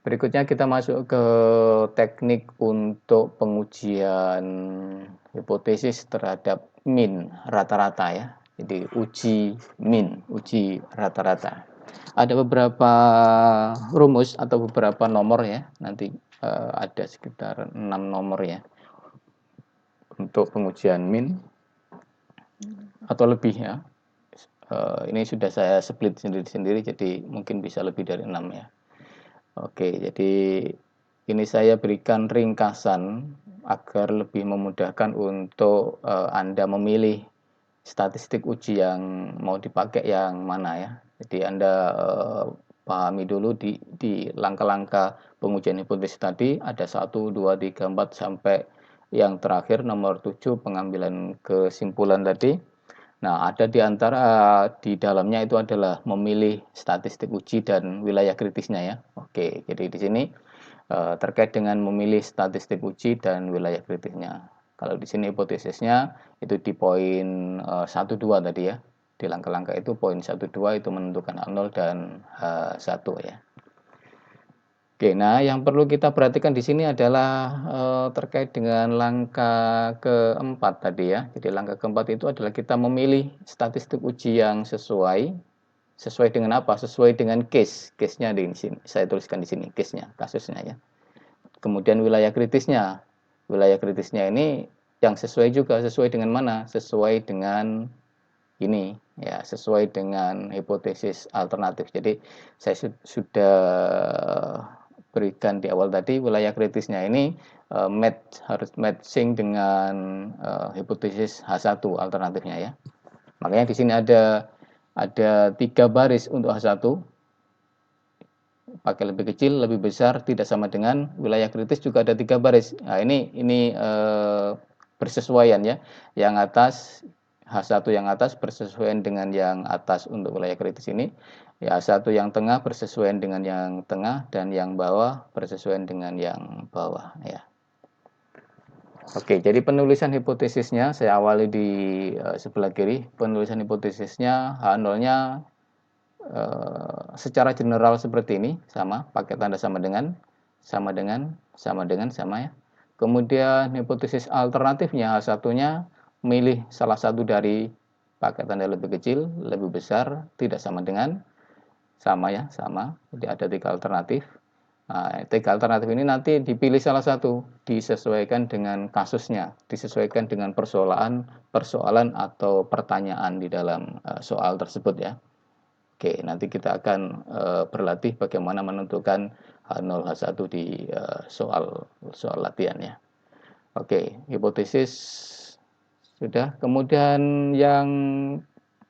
Berikutnya kita masuk ke teknik untuk pengujian hipotesis terhadap min rata-rata ya. Jadi uji min, uji rata-rata. Ada beberapa rumus atau beberapa nomor ya. Nanti ada sekitar 6 nomor ya untuk pengujian min atau lebih ya. Ini sudah saya split sendiri-sendiri, jadi mungkin bisa lebih dari 6 ya. Oke, jadi ini saya berikan ringkasan agar lebih memudahkan untuk Anda memilih statistik uji yang mau dipakai yang mana ya. Jadi Anda pahami dulu di langkah-langkah pengujian hipotesis tadi, ada 1, 2, 3, 4 sampai yang terakhir nomor 7 pengambilan kesimpulan tadi. Nah, ada di antara di dalamnya itu adalah memilih statistik uji dan wilayah kritisnya ya. Oke, jadi di sini terkait dengan memilih statistik uji dan wilayah kritisnya. Kalau di sini hipotesisnya itu di poin 1, 2 tadi ya. Di langkah-langkah itu poin 1, 2 itu menentukan H0 dan H1 ya. Oke, nah yang perlu kita perhatikan di sini adalah terkait dengan langkah keempat tadi ya. Jadi langkah keempat itu adalah kita memilih statistik uji yang sesuai dengan apa? Sesuai dengan case-nya di sini. Saya tuliskan di sini case-nya, kasusnya ya. Kemudian wilayah kritisnya. Wilayah kritisnya ini yang sesuai dengan mana? Sesuai dengan ini ya, sesuai dengan hipotesis alternatif. Jadi saya sudah berikan di awal tadi, wilayah kritisnya ini harus matching dengan hipotesis H1 alternatifnya ya. Makanya di sini ada 3 baris untuk H1, pakai lebih kecil, lebih besar, tidak sama dengan wilayah kritis juga ada 3 baris. Nah, ini bersesuaian ya. Yang atas H1 yang atas bersesuaian dengan yang atas untuk wilayah kritis ini. Ya, H1 yang tengah bersesuaian dengan yang tengah dan yang bawah bersesuaian dengan yang bawah ya. Oke, jadi penulisan hipotesisnya saya awali di sebelah kiri. Penulisan hipotesisnya H0-nya secara general seperti ini, sama, pakai tanda sama ya. Kemudian hipotesis alternatifnya H1-nya milih salah satu dari, pakai tanda lebih kecil, lebih besar, tidak sama dengan, sama ya, sama. Jadi ada 3 alternatif. Nah, 3 alternatif ini nanti dipilih salah satu, disesuaikan dengan kasusnya, disesuaikan dengan persoalan atau pertanyaan di dalam soal tersebut ya. Oke, nanti kita akan berlatih bagaimana menentukan H0, H1 di soal latihan ya. Oke, hipotesis sudah. Kemudian yang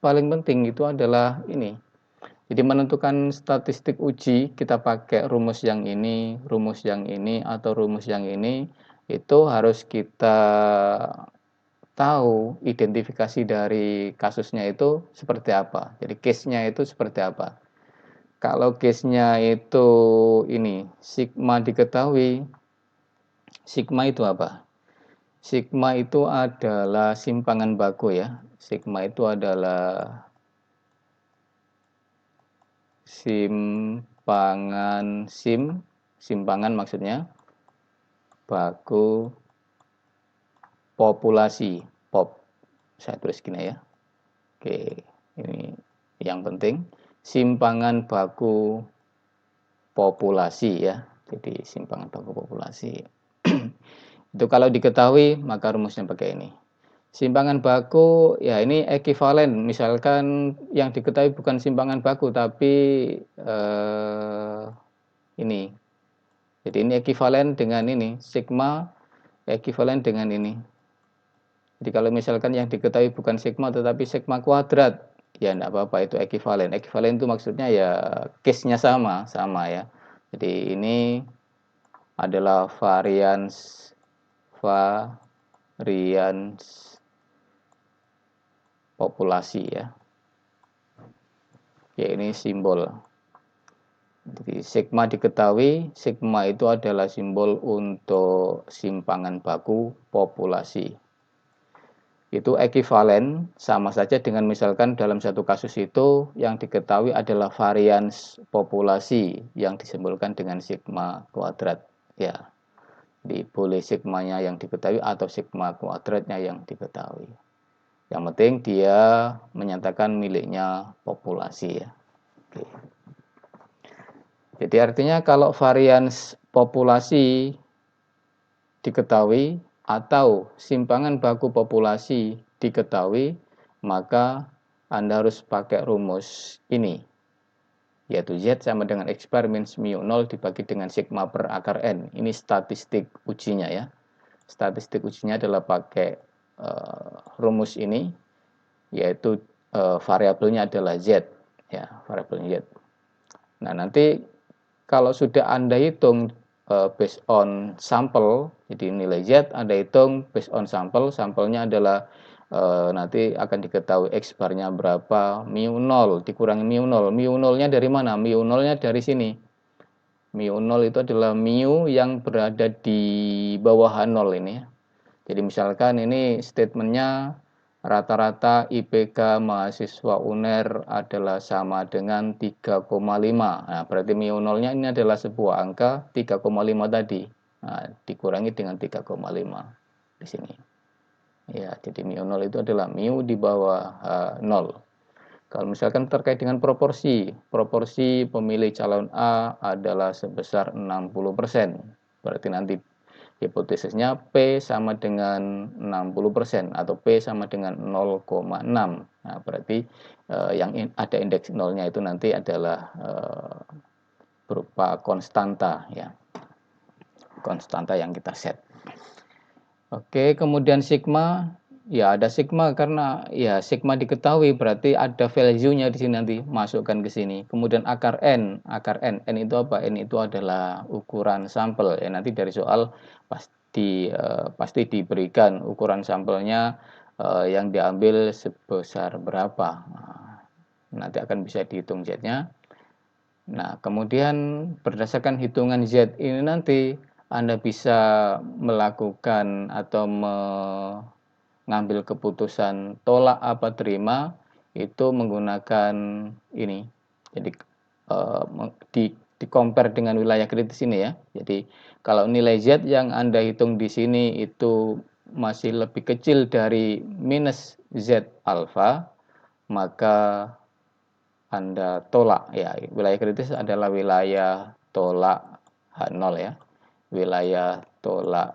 paling penting itu adalah ini. Jadi menentukan statistik uji, kita pakai rumus yang ini, atau rumus yang ini, itu harus kita tahu identifikasi dari kasusnya itu seperti apa. Jadi case-nya itu seperti apa. Kalau case-nya itu ini, sigma diketahui, sigma itu apa? Sigma itu adalah simpangan baku ya. Sigma itu adalah simpangan maksudnya, baku populasi, saya tulis gini ya. Oke, ini yang penting, simpangan baku populasi ya. Jadi simpangan baku populasi. Itu kalau diketahui maka rumusnya pakai ini. Simpangan baku ya ini ekivalen. Misalkan yang diketahui bukan simpangan baku tapi ini. Jadi ini ekivalen dengan ini, sigma ekivalen dengan ini. Jadi kalau misalkan yang diketahui bukan sigma tetapi sigma kuadrat, ya enggak apa-apa, itu ekivalen. Ekivalen itu maksudnya ya case-nya sama ya. Jadi ini adalah varians populasi ya. Ya ini simbol. Jadi sigma diketahui, sigma itu adalah simbol untuk simpangan baku populasi. itu ekivalen sama saja dengan misalkan dalam satu kasus itu yang diketahui adalah varians populasi yang disimpulkan dengan sigma kuadrat ya. Di boleh sigmanya yang diketahui atau sigma kuadratnya yang diketahui. Yang penting dia menyatakan miliknya populasi ya. Oke. Jadi artinya kalau varians populasi diketahui atau simpangan baku populasi diketahui, maka Anda harus pakai rumus ini, yaitu Z sama dengan X bar minus mu 0 dibagi dengan sigma per akar N. Ini statistik ujinya ya. Statistik ujinya adalah pakai rumus ini, yaitu variabelnya adalah Z. Ya, variabelnya Z. Nah, nanti kalau sudah Anda hitung based on sampel, jadi nilai Z Anda hitung based on sampel, sampelnya adalah nanti akan diketahui X barnya berapa, mu 0 dikurangi mu 0. Mu 0-nya dari mana? Mu 0-nya dari sini. Mu 0 itu adalah mu yang berada di bawah 0 ini. Jadi misalkan ini statementnya rata-rata IPK mahasiswa UNER adalah sama dengan 3,5. Nah, berarti mu 0-nya ini adalah sebuah angka 3,5 tadi. Nah, dikurangi dengan 3,5 di sini. Ya, jadi mu 0 itu adalah mu di bawah 0. Kalau misalkan terkait dengan proporsi pemilih calon A adalah sebesar 60%. Berarti nanti hipotesisnya P sama dengan 60% atau P sama dengan 0,6. Nah, berarti yang ada indeks nolnya itu nanti adalah berupa konstanta ya. Konstanta yang kita set. Oke, kemudian sigma, ya ada sigma karena ya sigma diketahui berarti ada value-nya di sini nanti masukkan ke sini. Kemudian akar N itu apa? N itu adalah ukuran sampel ya. Nanti dari soal pasti diberikan ukuran sampelnya yang diambil sebesar berapa. Nah, nanti akan bisa dihitung Z-nya. Nah, kemudian berdasarkan hitungan Z ini nanti Anda bisa melakukan atau mengambil keputusan tolak apa terima itu menggunakan ini. Jadi di compare dengan wilayah kritis ini ya. Jadi kalau nilai Z yang Anda hitung di sini itu masih lebih kecil dari minus Z alfa, maka Anda tolak ya. Wilayah kritis adalah wilayah tolak H0 ya. Wilayah tolak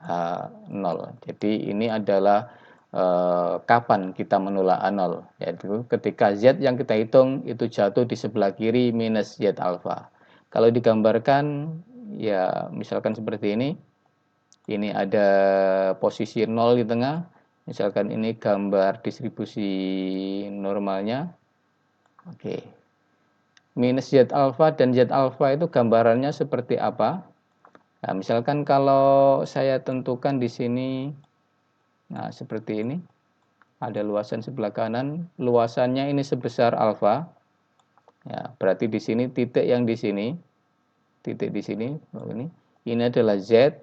H0. Jadi ini adalah kapan kita menolak H0, yaitu ketika Z yang kita hitung itu jatuh di sebelah kiri minus Z alfa. Kalau digambarkan ya misalkan seperti ini. Ini ada posisi 0 di tengah. Misalkan ini gambar distribusi normalnya. Oke. Minus Z alfa dan Z alfa itu gambarannya seperti apa? Nah, misalkan kalau saya tentukan di sini, nah seperti ini. Ada luasan sebelah kanan, luasannya ini sebesar alfa. Ya, berarti di sini titik yang di sini, titik di sini, ini adalah Z,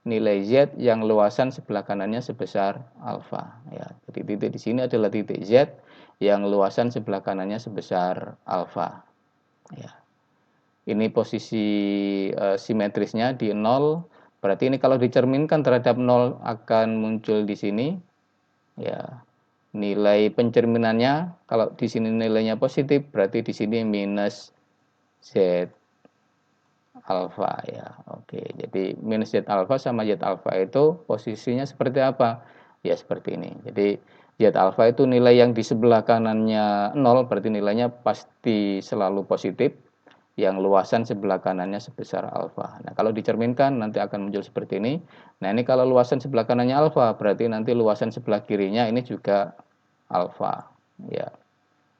nilai Z yang luasan sebelah kanannya sebesar alfa. Ya, jadi titik di sini adalah titik Z yang luasan sebelah kanannya sebesar alfa. Ya. Ini posisi simetrisnya di 0. Berarti ini kalau dicerminkan terhadap 0 akan muncul di sini. Ya. Nilai pencerminannya kalau di sini nilainya positif, berarti di sini minus Z alfa ya. Oke, jadi minus Z alfa sama Z alfa itu posisinya seperti apa? Ya seperti ini. Jadi Z alfa itu nilai yang di sebelah kanannya 0, berarti nilainya pasti selalu positif. Yang luasan sebelah kanannya sebesar alfa. Nah, kalau dicerminkan nanti akan muncul seperti ini. Nah, ini kalau luasan sebelah kanannya alfa, berarti nanti luasan sebelah kirinya ini juga alfa. Ya.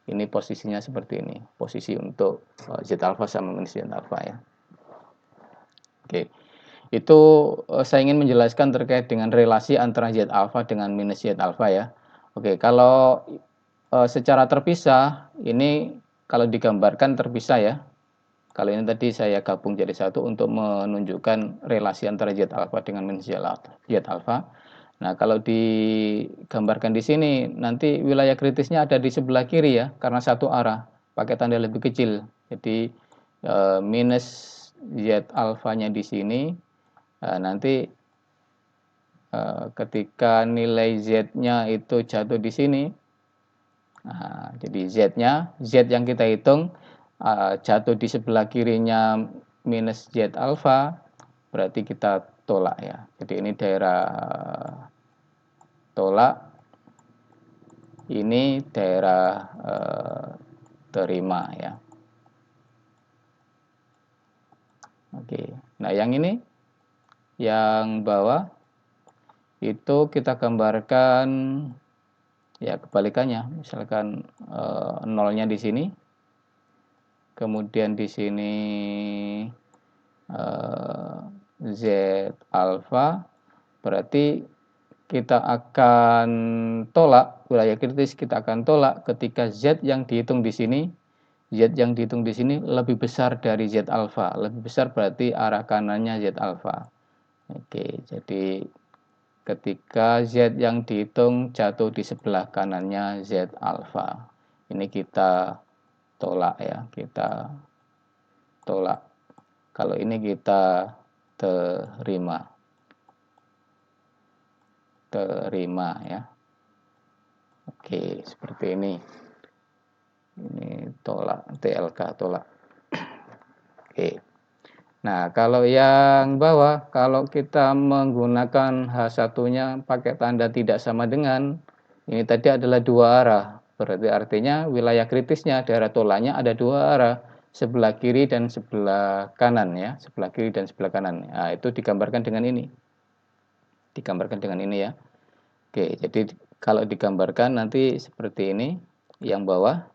Ini posisinya seperti ini. Posisi untuk Z alfa sama minus Z alfa ya. Oke, itu saya ingin menjelaskan terkait dengan relasi antara Z alfa dengan minus Z alfa ya. Oke, kalau secara terpisah, ini kalau digambarkan terpisah ya. Kalau ini tadi saya gabung jadi satu untuk menunjukkan relasi antara Z alfa dengan minus Z alfa. Nah, kalau digambarkan di sini, nanti wilayah kritisnya ada di sebelah kiri ya, karena satu arah, pakai tanda lebih kecil. Jadi minus Z alfanya di sini, nanti ketika nilai Z-nya itu jatuh di sini, jadi Z yang kita hitung jatuh di sebelah kirinya minus Z alfa, berarti kita tolak ya. Jadi ini daerah tolak, ini daerah terima ya. Oke, nah yang ini, yang bawah itu kita gambarkan ya kebalikannya, misalkan nolnya di sini, kemudian di sini Z alfa, berarti kita akan tolak wilayah kritis, kita akan tolak ketika Z yang dihitung di sini, Z yang dihitung di sini lebih besar dari Z alfa, lebih besar berarti arah kanannya Z alfa. Oke, jadi ketika Z yang dihitung jatuh di sebelah kanannya Z alfa, ini kita tolak ya, kita tolak. Kalau ini kita terima ya. Oke, seperti ini tolak, TLK tolak. Oke, nah kalau yang bawah, kalau kita menggunakan H1-nya pakai tanda tidak sama dengan, ini tadi adalah dua arah, berarti artinya wilayah kritisnya, daerah tolaknya ada dua arah, sebelah kiri dan sebelah kanan ya, sebelah kiri dan sebelah kanan. Nah, itu digambarkan dengan ini, ya. Oke, jadi kalau digambarkan nanti seperti ini, yang bawah,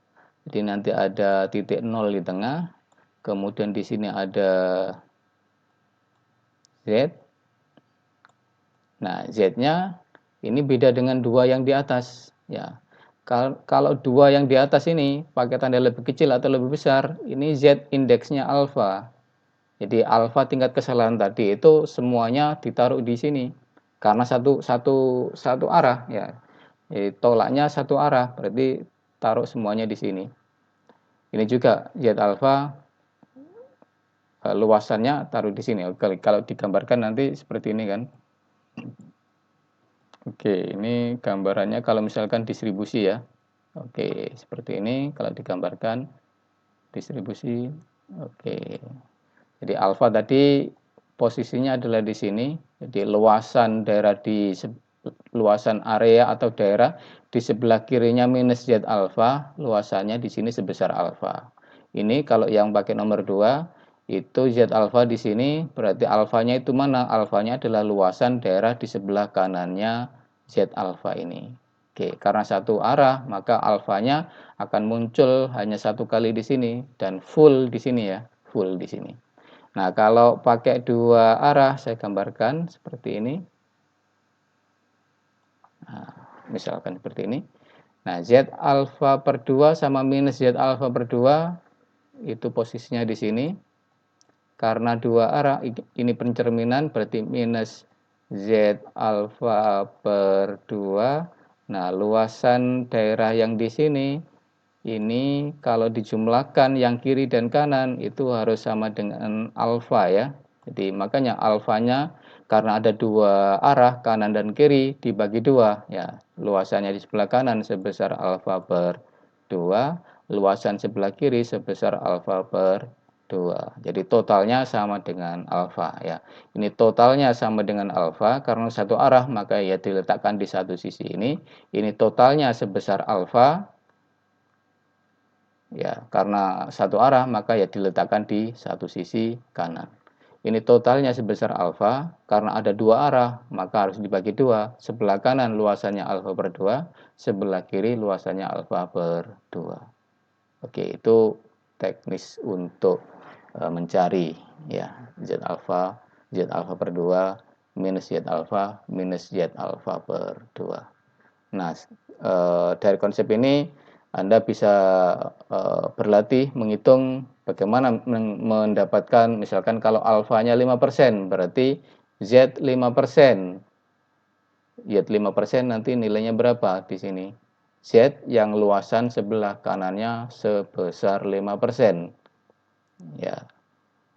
jadi nanti ada titik 0 di tengah, kemudian di sini ada Z. Nah, Z-nya ini beda dengan dua yang di atas, ya. Kalau dua yang di atas ini pakai tanda lebih kecil atau lebih besar, ini Z indeksnya alfa. Jadi alfa tingkat kesalahan tadi itu semuanya ditaruh di sini karena satu arah ya. Jadi, tolaknya satu arah, berarti taruh semuanya di sini. Ini juga Z alfa luasannya taruh di sini. Kalau digambarkan nanti seperti ini kan. Oke, ini gambarannya kalau misalkan distribusi ya. Oke, seperti ini kalau digambarkan distribusi. Oke. Jadi alfa tadi posisinya adalah di sini. Jadi luasan daerah luasan area atau daerah di sebelah kirinya minus Z alfa, luasannya di sini sebesar alfa. Ini kalau yang pakai nomor 2 itu Z alfa di sini, berarti alfanya itu mana? Alfanya adalah luasan daerah di sebelah kanannya Z alfa ini. Oke, karena satu arah, maka alfanya akan muncul hanya satu kali di sini dan full di sini ya, full di sini. Nah, kalau pakai dua arah, saya gambarkan seperti ini. Nah, misalkan seperti ini. Nah, Z alfa per 2 sama minus Z alfa per 2 itu posisinya di sini. Karena dua arah, ini pencerminan berarti minus Z alfa per 2. Nah, luasan daerah yang di sini, ini kalau dijumlahkan yang kiri dan kanan itu harus sama dengan alfa ya. Jadi makanya alfanya karena ada dua arah kanan dan kiri dibagi dua ya. Luasannya di sebelah kanan sebesar alfa per 2, luasan sebelah kiri sebesar alfa per 2. Jadi totalnya sama dengan alfa ya. Ini totalnya sama dengan alfa karena satu arah maka ya diletakkan di satu sisi ini. Ini totalnya sebesar alfa ya, karena satu arah maka ya diletakkan di satu sisi kanan. Ini totalnya sebesar alfa, karena ada dua arah maka harus dibagi dua. Sebelah kanan luasannya alfa per 2, sebelah kiri luasannya alfa per 2. Oke, itu teknis untuk mencari ya Z alfa per 2 minus Z alfa per 2. Nah, dari konsep ini Anda bisa berlatih menghitung bagaimana mendapatkan, misalkan kalau alfanya 5%, berarti Z 5%. Z 5% nanti nilainya berapa di sini? Z yang luasan sebelah kanannya sebesar 5%. Ya,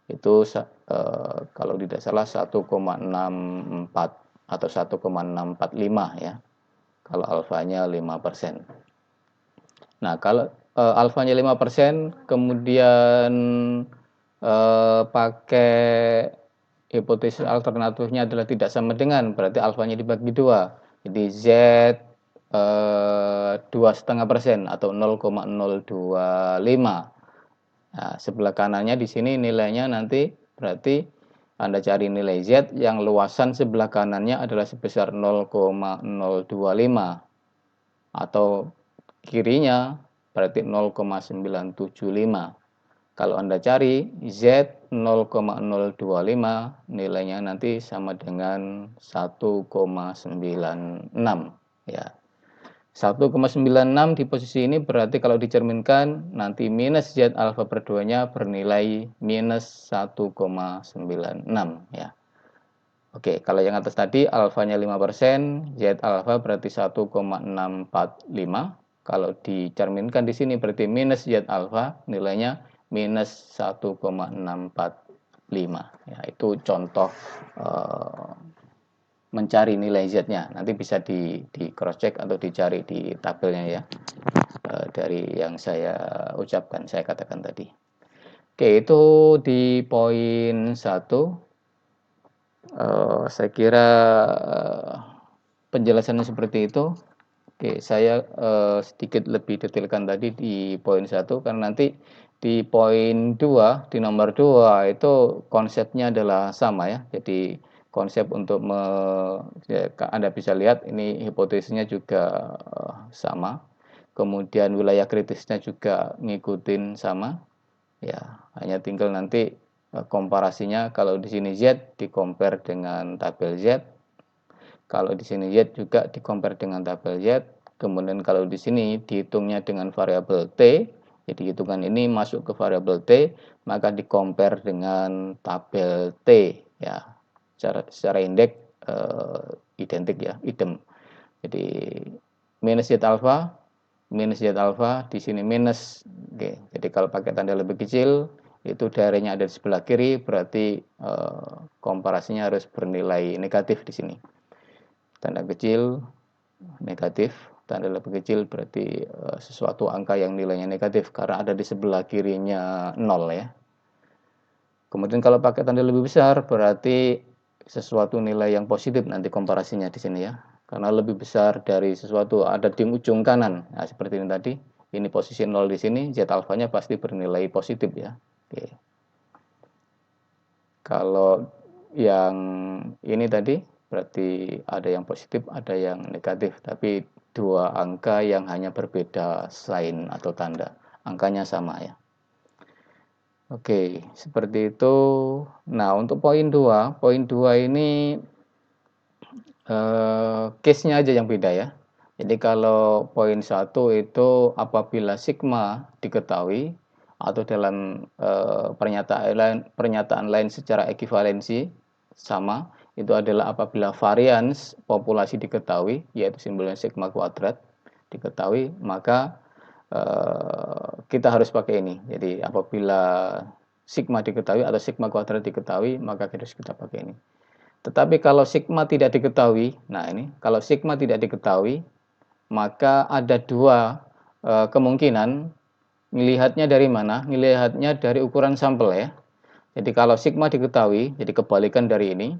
itu kalau tidak salah 1,64 atau 1,645 ya. Kalau alfanya 5%. Nah, kalau alfanya 5%, kemudian pakai hipotesis alternatifnya adalah tidak sama dengan, berarti alfanya dibagi 2. Jadi Z 2,5% atau 0,025. Nah, sebelah kanannya di sini nilainya nanti berarti Anda cari nilai Z yang luasan sebelah kanannya adalah sebesar 0,025 atau kirinya berarti 0,975. Kalau Anda cari Z 0,025 nilainya nanti sama dengan 1,96 ya. 1,96 di posisi ini berarti kalau dicerminkan nanti minus Z alfa per 2-nya bernilai minus 1,96 ya. Oke, kalau yang atas tadi alfanya 5%, Z alfa berarti 1,645. Kalau dicerminkan di sini berarti minus Z alfa nilainya minus 1,645. Ya, itu contoh mencari nilai Z-nya. Nanti bisa di cross check atau dicari di tabelnya ya. Dari yang saya ucapkan, saya katakan tadi. Oke, itu di poin 1. Saya kira penjelasannya seperti itu. Oke, saya sedikit lebih detailkan tadi di poin 1 karena nanti di poin 2, di nomor 2 itu konsepnya adalah sama ya. Jadi konsep untuk ya, Anda bisa lihat ini hipotesisnya juga sama. Kemudian wilayah kritisnya juga ngikutin sama. Ya, hanya tinggal nanti komparasinya kalau di sini Z di-compare dengan tabel Z. Kalau di sini Z juga di-compare dengan tabel Z. Kemudian kalau di sini dihitungnya dengan variabel T. Jadi hitungan ini masuk ke variabel T, maka di-compare dengan tabel T ya. Secara indeks identik ya, idem. Jadi minus Z alfa, di sini minus. Oke, jadi kalau pakai tanda lebih kecil itu daerahnya ada di sebelah kiri, berarti komparasinya harus bernilai negatif di sini. Tanda kecil negatif, tanda lebih kecil berarti sesuatu angka yang nilainya negatif karena ada di sebelah kirinya 0 ya. Kemudian kalau pakai tanda lebih besar berarti sesuatu nilai yang positif nanti komparasinya di sini ya. Karena lebih besar dari sesuatu ada di ujung kanan. Nah, seperti ini tadi. Ini posisi 0 di sini, Z alfanya pasti bernilai positif ya. Oke. Kalau yang ini tadi berarti ada yang positif, ada yang negatif, tapi dua angka yang hanya berbeda sign atau tanda. Angkanya sama ya. Oke, seperti itu. Nah, untuk poin 2 ini case-nya aja yang beda ya. Jadi kalau poin 1 itu apabila sigma diketahui atau dalam pernyataan lain secara ekivalensi sama, itu adalah apabila varians populasi diketahui, yaitu simbolnya sigma kuadrat diketahui, maka kita harus pakai ini. Jadi apabila sigma diketahui atau sigma kuadrat diketahui, maka harus kita pakai ini. Tetapi kalau sigma tidak diketahui, nah ini kalau sigma tidak diketahui, maka ada dua kemungkinan. Melihatnya dari mana? Melihatnya dari ukuran sampel ya. Jadi kalau sigma diketahui, jadi kebalikan dari ini.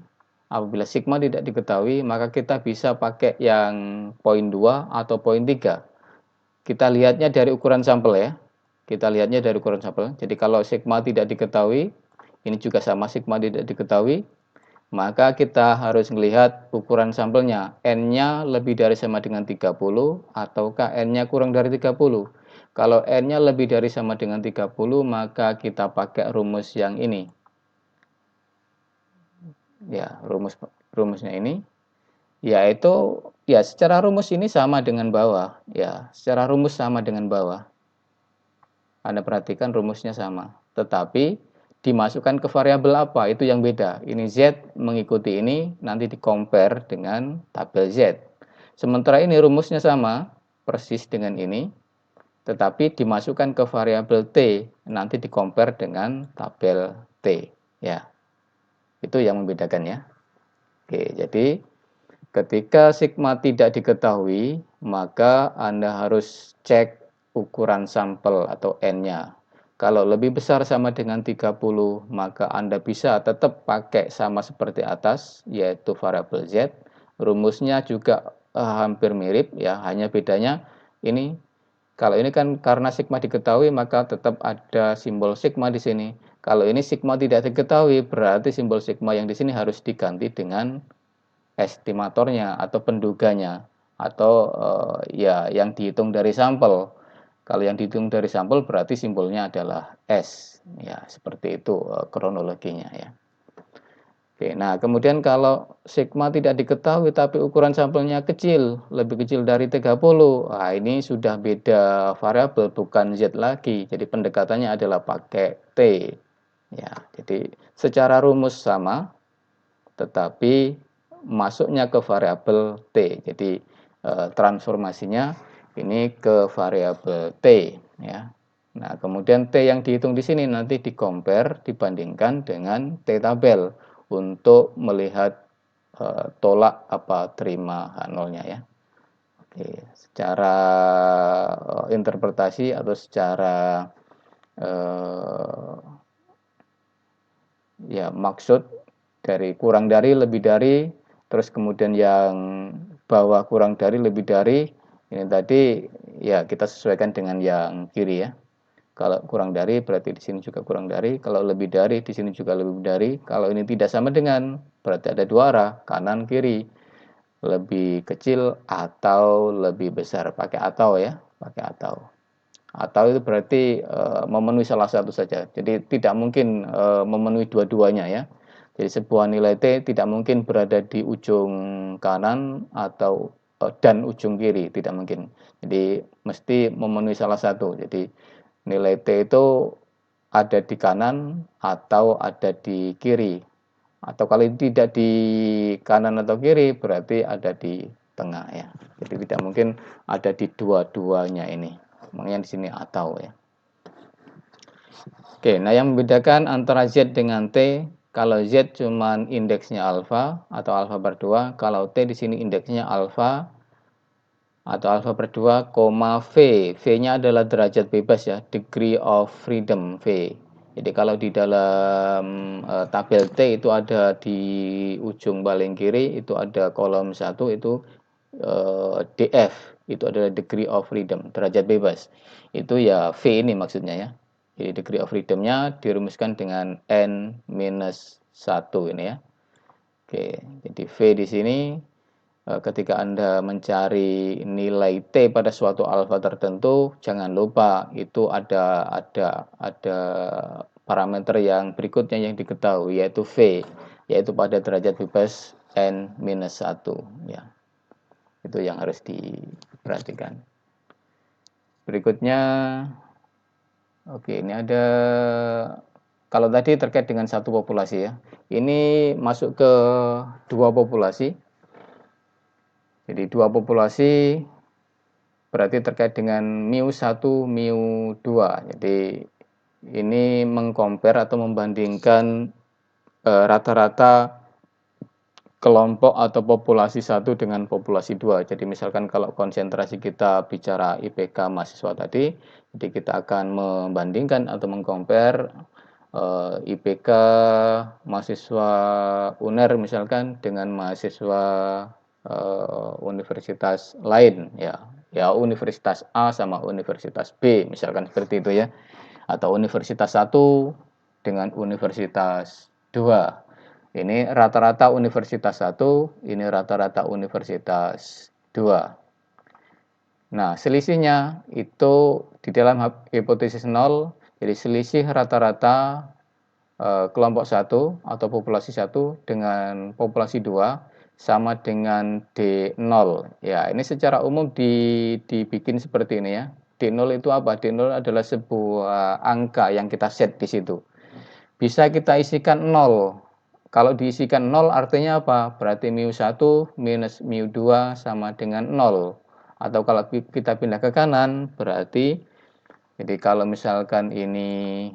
Apabila sigma tidak diketahui, maka kita bisa pakai yang poin 2 atau poin 3. Kita lihatnya dari ukuran sampel ya. Kita lihatnya dari ukuran sampel. Jadi kalau sigma tidak diketahui, ini juga sama sigma tidak diketahui, maka kita harus melihat ukuran sampelnya. N-nya lebih dari sama dengan 30 ataukah N-nya kurang dari 30. Kalau N-nya lebih dari sama dengan 30, maka kita pakai rumus yang ini. Ya, rumusnya ini yaitu ya secara rumus ini sama dengan bawah ya, secara rumus sama dengan bawah. Anda perhatikan rumusnya sama, tetapi dimasukkan ke variabel apa, itu yang beda. Ini Z mengikuti ini, nanti di-compare dengan tabel Z. Sementara ini rumusnya sama, persis dengan ini, tetapi dimasukkan ke variabel T, nanti di-compare dengan tabel T. Ya, itu yang membedakan ya. Oke, jadi ketika sigma tidak diketahui, maka Anda harus cek ukuran sampel atau N-nya. Kalau lebih besar sama dengan 30, maka Anda bisa tetap pakai sama seperti atas, yaitu variabel Z. Rumusnya juga hampir mirip, ya, hanya bedanya ini, kalau ini kan karena sigma diketahui, maka tetap ada simbol sigma di sini. Kalau ini sigma tidak diketahui, berarti simbol sigma yang di sini harus diganti dengan estimatornya atau penduganya atau ya yang dihitung dari sampel. Kalau yang dihitung dari sampel berarti simbolnya adalah S. Ya, seperti itu kronologinya ya. Oke, nah kemudian kalau sigma tidak diketahui tapi ukuran sampelnya kecil, lebih kecil dari 30, nah ini sudah beda variabel, bukan Z lagi. Jadi pendekatannya adalah pakai T. Ya, jadi secara rumus sama, tetapi masuknya ke variabel T. Jadi transformasinya ini ke variabel T ya. Nah, kemudian T yang dihitung di sini nanti di-compare, dibandingkan dengan T tabel untuk melihat tolak apa terima H0-nya ya. Oke, secara interpretasi atau secara ya maksud dari kurang dari, lebih dari, terus kemudian yang bawah kurang dari, lebih dari, ini tadi ya kita sesuaikan dengan yang kiri ya. Kalau kurang dari berarti di sini juga kurang dari, kalau lebih dari di sini juga lebih dari. Kalau ini tidak sama dengan, berarti ada dua arah, kanan kiri, lebih kecil atau lebih besar, pakai atau ya, pakai atau. Atau itu berarti memenuhi salah satu saja. Jadi tidak mungkin memenuhi dua-duanya ya. Jadi sebuah nilai T tidak mungkin berada di ujung kanan atau dan ujung kiri, tidak mungkin. Jadi mesti memenuhi salah satu. Jadi nilai T itu ada di kanan atau ada di kiri. Atau kalau tidak di kanan atau kiri berarti ada di tengah ya. Jadi tidak mungkin ada di dua-duanya ini. Makanya di sini atau ya. Oke, nah yang membedakan antara Z dengan T, kalau Z cuman indeksnya alfa atau alfa per 2, kalau T di sini indeksnya alfa atau alfa per 2, V. V-nya adalah derajat bebas ya, degree of freedom V. Jadi kalau di dalam tabel T itu ada di ujung paling kiri, itu ada kolom 1 itu DF, itu adalah degree of freedom, derajat bebas. Itu ya V ini maksudnya ya. Jadi degree of freedom-nya dirumuskan dengan N-1 ini ya. Oke, jadi V di sini ketika Anda mencari nilai T pada suatu alfa tertentu, jangan lupa itu ada parameter yang berikutnya yang diketahui, yaitu V, yaitu pada derajat bebas N-1 ya. Itu yang harus diperhatikan. Berikutnya, oke, ini ada, kalau tadi terkait dengan satu populasi ya, ini masuk ke dua populasi. Jadi dua populasi berarti terkait dengan mu1, mu2. Jadi ini mengcompare atau membandingkan rata-rata kelompok atau populasi 1 dengan populasi 2. Jadi misalkan kalau konsentrasi kita bicara IPK mahasiswa tadi, jadi kita akan membandingkan atau mengcompare IPK mahasiswa UNER misalkan dengan mahasiswa universitas lain ya. Ya universitas A sama universitas B misalkan seperti itu ya. Atau universitas 1 dengan universitas 2. Ini rata-rata universitas 1, ini rata-rata universitas 2. Nah, selisihnya itu di dalam hipotesis 0, jadi selisih rata-rata kelompok 1 atau populasi 1 dengan populasi 2 sama dengan D0. Ya, ini secara umum dibikin seperti ini ya. D0 itu apa? D0 adalah sebuah angka yang kita set di situ. bisa kita isikan 0. Kalau diisikan 0 artinya apa? Berarti mu1 minus mu2 sama dengan 0. Atau kalau kita pindah ke kanan, berarti jadi kalau misalkan ini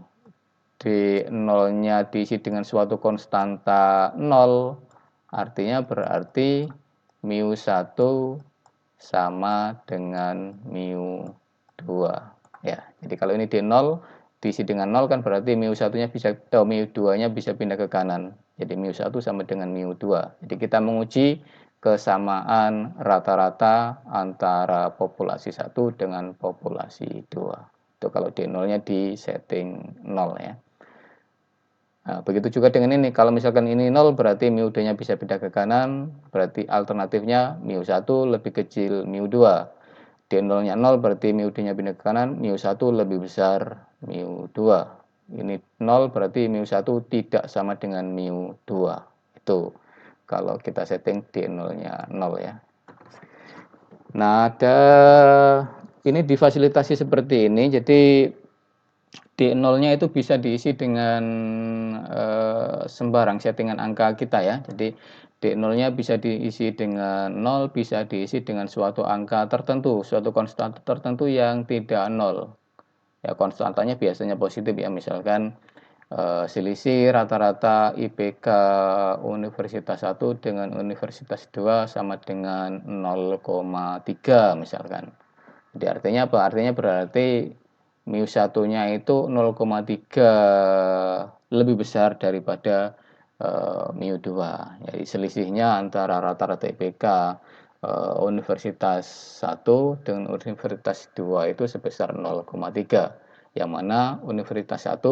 D0-nya diisi dengan suatu konstanta 0, artinya berarti mu1 sama dengan mu2. Ya, jadi kalau ini D0 diisi dengan 0 kan berarti mu1-nya bisa atau mu2-nya bisa pindah ke kanan. Jadi mu1 sama dengan mu2. Jadi kita menguji kesamaan rata-rata antara populasi 1 dengan populasi 2. Itu kalau D0-nya di setting 0 ya. Nah, begitu juga dengan ini. Kalau misalkan ini 0 berarti mu2-nya bisa pindah ke kanan, berarti alternatifnya mu1 lebih kecil mu2. D0-nya 0 berarti mu2-nya pindah ke kanan, mu1 lebih besar mu2. Ini 0 berarti mu1 tidak sama dengan mu2. Itu kalau kita setting D0-nya 0 ya. Nah, ini difasilitasi seperti ini. Jadi D0-nya itu bisa diisi dengan sembarang settingan angka kita ya. Jadi D0-nya bisa diisi dengan 0, bisa diisi dengan suatu angka tertentu, suatu konstanta tertentu yang tidak 0. Ya, konstantanya biasanya positif ya, misalkan selisih rata-rata IPK Universitas 1 dengan Universitas 2 sama dengan 0,3 misalkan. Jadi artinya apa? Artinya berarti mu1-nya itu 0,3 lebih besar daripada mu2. Jadi selisihnya antara rata-rata IPK Universitas 1 dengan Universitas 2 itu sebesar 0,3. Yang mana Universitas 1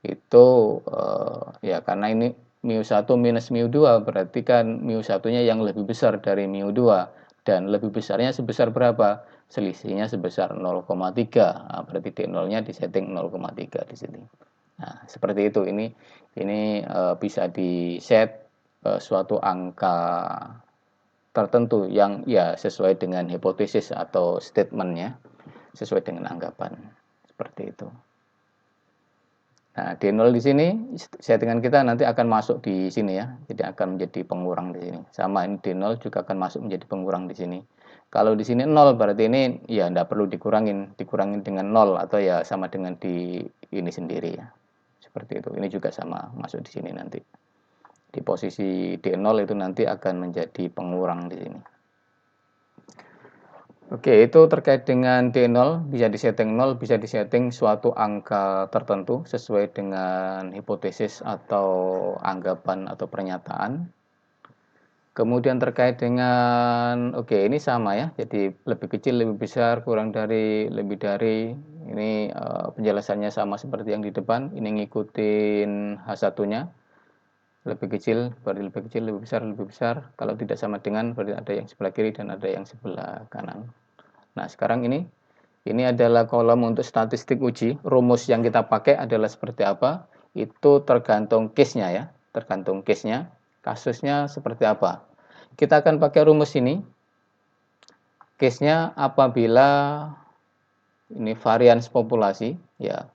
itu ya karena ini mu1 minus mu2 berarti kan mu1-nya yang lebih besar dari mu2 dan lebih besarnya sebesar berapa? Selisihnya sebesar 0,3. Nah, berarti D0-nya disetting 0,3 di sini. Nah, seperti itu. Ini bisa di-set suatu angka tertentu yang ya sesuai dengan hipotesis atau statement-nya, sesuai dengan anggapan. Seperti itu. Nah, D0 di sini settingan kita nanti akan masuk di sini ya. Jadi akan menjadi pengurang di sini. Sama ini D0 juga akan masuk menjadi pengurang di sini. Kalau di sini 0 berarti ini ya tidak perlu dikurangin dengan 0 atau ya sama dengan di ini sendiri ya. Seperti itu. Ini juga sama masuk di sini nanti. Di posisi D0 itu nanti akan menjadi pengurang di sini. Oke, itu terkait dengan D0, bisa disetting 0, bisa disetting suatu angka tertentu sesuai dengan hipotesis atau anggapan atau pernyataan. Kemudian terkait dengan, oke ini sama ya, jadi lebih kecil, lebih besar, kurang dari, lebih dari, ini penjelasannya sama seperti yang di depan, ini ngikutin H1-nya, lebih kecil, berarti lebih kecil, lebih besar, kalau tidak sama dengan, berarti ada yang sebelah kiri dan ada yang sebelah kanan. Nah, sekarang ini adalah kolom untuk statistik uji. Rumus yang kita pakai adalah seperti apa? Itu tergantung case-nya ya. Tergantung case-nya. Kasusnya seperti apa? Kita akan pakai rumus ini. Case-nya apabila ini varians populasi ya.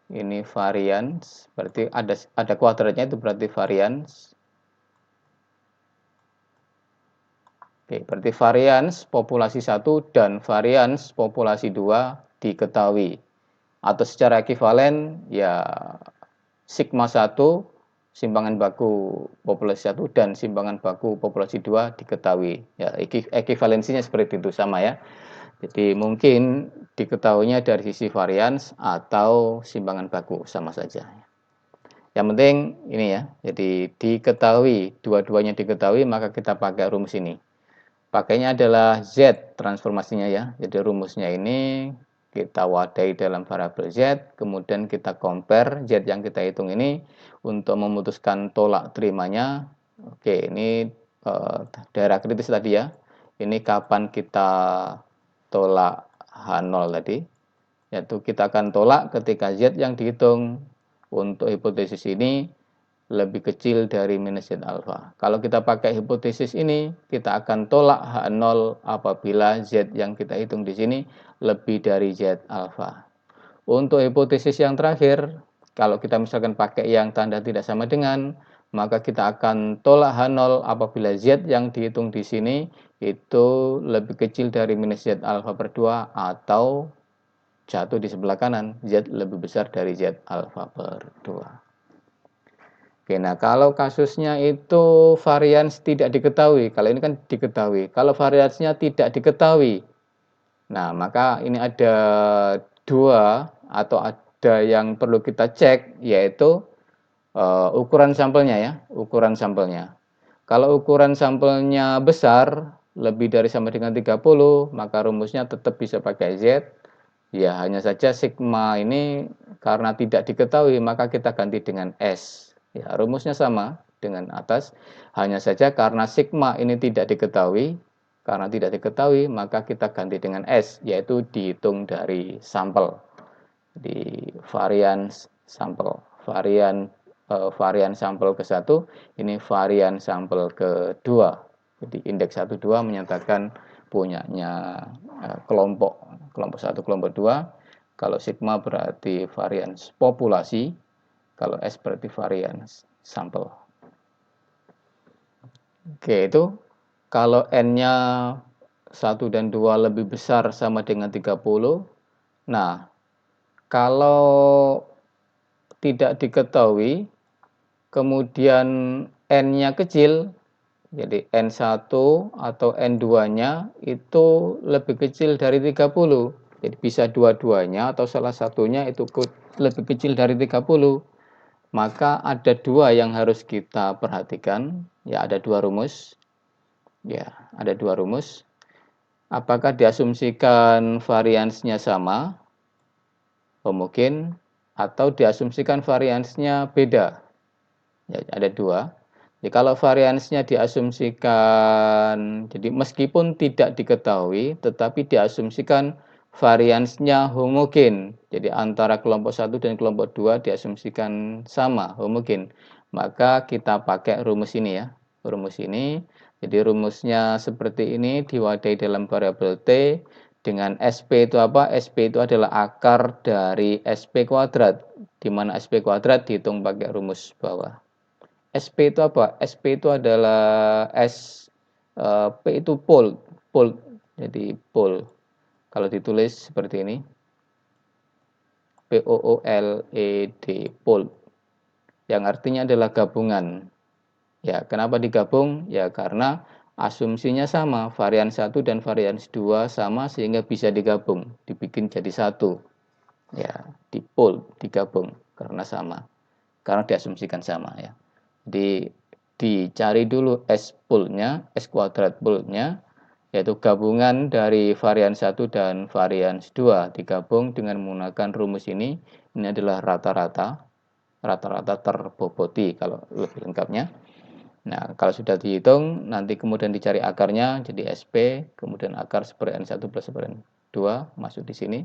Ini varians, berarti ada kuadratnya itu berarti varians. Oke, berarti varians populasi 1 dan varians populasi 2 diketahui. Atau secara ekivalen, ya sigma 1 simpangan baku populasi 1 dan simpangan baku populasi 2 diketahui. Ya, ekivalensinya seperti itu sama ya. Jadi mungkin diketahuinya dari sisi varians atau simpangan baku sama saja. Yang penting ini ya, jadi diketahui, dua-duanya diketahui maka kita pakai rumus ini. Pakainya adalah Z transformasinya ya. Jadi rumusnya ini kita wadai dalam variabel Z, kemudian kita compare Z yang kita hitung ini untuk memutuskan tolak terimanya. Oke, ini daerah kritis tadi ya. Ini kapan kita tolak H0 tadi. Yaitu kita akan tolak ketika Z yang dihitung untuk hipotesis ini lebih kecil dari minus Z alfa. Kalau kita pakai hipotesis ini, kita akan tolak H0 apabila Z yang kita hitung di sini lebih dari Z alfa. Untuk hipotesis yang terakhir, Kalau kita misalkan pakai yang tanda tidak sama dengan, maka kita akan tolak H0 apabila Z yang dihitung di sini itu lebih kecil dari minus Z alfa per 2 atau jatuh di sebelah kanan, Z lebih besar dari Z alfa per 2. Oke, nah kalau kasusnya itu varians tidak diketahui, kalau ini kan diketahui. Kalau variansnya tidak diketahui, nah maka ini ada dua atau ada yang perlu kita cek, yaitu ukuran sampelnya ya, ukuran sampelnya. Kalau ukuran sampelnya besar, lebih dari sama dengan 30, maka rumusnya tetap bisa pakai Z. Ya, hanya saja sigma ini karena tidak diketahui, maka kita ganti dengan S. Ya, rumusnya sama dengan atas, hanya saja karena sigma ini tidak diketahui, maka kita ganti dengan S, yaitu dihitung dari sampel. Di varian sampel, varian sampel ke-1, ini varian sampel ke-2. Jadi indeks 1, 2 menyatakan punyanya kelompok 1, kelompok 2. Kalau sigma berarti varian populasi, kalau S berarti varian sampel. Oke, itu kalau N-nya 1 dan 2 lebih besar sama dengan 30. Nah, kalau tidak diketahui, kemudian N-nya kecil, jadi N1 atau N2-nya itu lebih kecil dari 30. Jadi bisa dua-duanya atau salah satunya itu lebih kecil dari 30. Maka ada dua yang harus kita perhatikan. Ya, ada dua rumus. Ya, ada dua rumus. Apakah diasumsikan variansnya sama, homogen, atau diasumsikan variansnya beda? Ya, ada dua. Jadi kalau variansnya diasumsikan, jadi meskipun tidak diketahui, tetapi diasumsikan variansnya homogen. Jadi antara kelompok 1 dan kelompok 2 diasumsikan sama, homogen. Maka kita pakai rumus ini ya. Rumus ini. Jadi rumusnya seperti ini, diwadahi dalam variabel T. Dengan SP itu apa? SP itu adalah akar dari SP kuadrat. Di mana SP kuadrat dihitung pakai rumus bawah. SP itu apa? SP itu adalah P itu pole. Jadi pole. Kalau ditulis seperti ini, POOLED, pole. Yang artinya adalah gabungan. Ya, kenapa digabung? Ya, karena asumsinya sama, varian 1 dan varian 2 sama sehingga bisa digabung, dibikin jadi satu. Ya, dipole, digabung karena sama. Karena diasumsikan sama ya. Dicari dulu S poolnya, S kuadrat poolnya, yaitu gabungan dari varian 1 dan varian 2 digabung dengan menggunakan rumus ini. Ini adalah rata-rata terboboti kalau lebih lengkapnya. Nah, kalau sudah dihitung, nanti kemudian dicari akarnya, jadi SP, kemudian akar seper N1 plus seper N2 masuk di sini.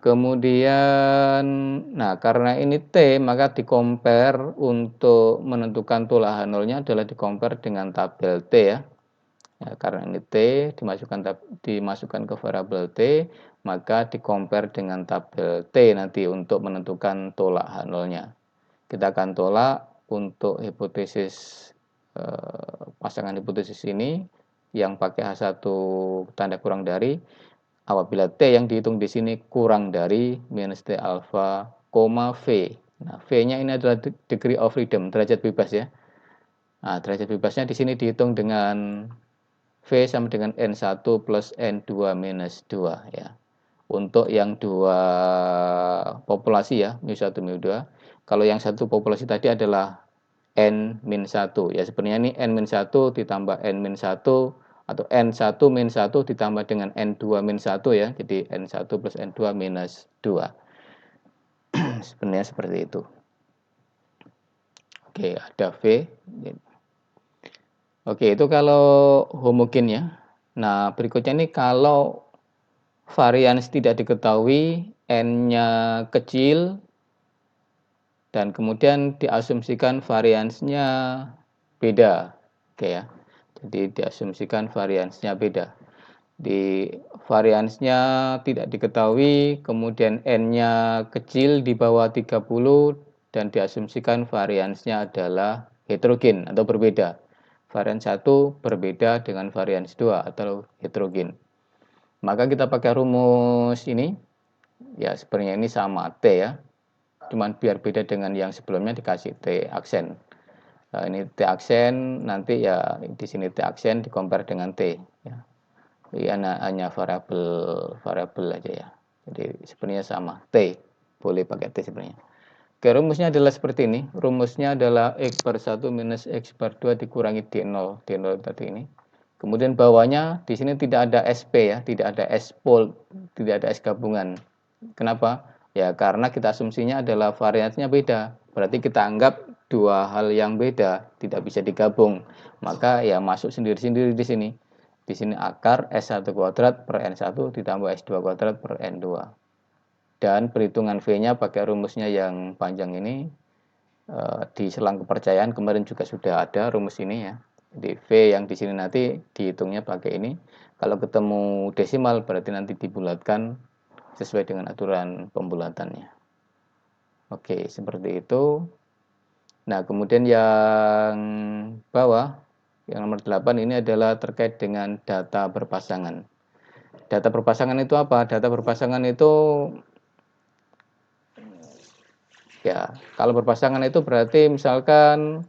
Kemudian, nah karena ini T, maka di-compare untuk menentukan tolak H0-nya adalah di-compare dengan tabel T ya. Ya, karena ini T dimasukkan ke variabel T, maka di-compare dengan tabel T nanti untuk menentukan tolak H0-nya. Kita akan tolak untuk hipotesis pasangan hipotesis ini yang pakai H1 tanda kurang dari, apabila T yang dihitung di sini kurang dari minus T alfa, V. Nah, V-nya ini adalah degree of freedom, derajat bebas ya. Nah, derajat bebasnya di sini dihitung dengan V sama dengan N1 plus N2 minus 2 ya. Untuk yang dua populasi ya, mu1, mu2. Kalau yang satu populasi tadi adalah N-1 ya, sebenarnya ini N-1 ditambah N-1 atau N1 min 1 ditambah dengan N2 min 1 ya. Jadi N1 plus N2 minus 2. Sebenarnya seperti itu. Oke, ada V. Oke, itu kalau homogen ya. Nah, berikutnya ini kalau varians tidak diketahui, N-nya kecil, dan kemudian diasumsikan variansnya beda. Oke ya. Jadi diasumsikan variansnya beda. Di variansnya tidak diketahui, kemudian N-nya kecil di bawah 30 dan diasumsikan variansnya adalah heterogen atau berbeda. Varians 1 berbeda dengan varians 2 atau heterogen. Maka kita pakai rumus ini, ya sebenarnya ini sama T ya, cuman biar beda dengan yang sebelumnya dikasih T aksen. Nah, ini T aksen, nanti ya di sini T aksen dikompar dengan T ya. Jadi hanya variabel aja ya. Jadi sebenarnya sama T, boleh pakai T sebenarnya. Oke, rumusnya adalah seperti ini. Rumusnya adalah X per 1 minus X per 2 dikurangi D0. D0 tadi ini. Kemudian bawahnya di sini tidak ada SP ya, tidak ada S pol, tidak ada S gabungan. Kenapa? Ya karena kita asumsinya adalah variansinya beda. Berarti kita anggap dua hal yang beda, tidak bisa digabung. Maka ya masuk sendiri-sendiri di sini. Di sini akar S1 kuadrat per N1 ditambah S2 kuadrat per N2. Dan perhitungan V-nya pakai rumusnya yang panjang ini. Di selang kepercayaan kemarin juga sudah ada rumus ini ya. Jadi V yang di sini nanti dihitungnya pakai ini. Kalau ketemu desimal berarti nanti dibulatkan sesuai dengan aturan pembulatannya. Oke, seperti itu. Nah, kemudian yang bawah, yang nomor 8 ini adalah terkait dengan data berpasangan. Data berpasangan itu apa? Data berpasangan itu ya, kalau berpasangan itu berarti misalkan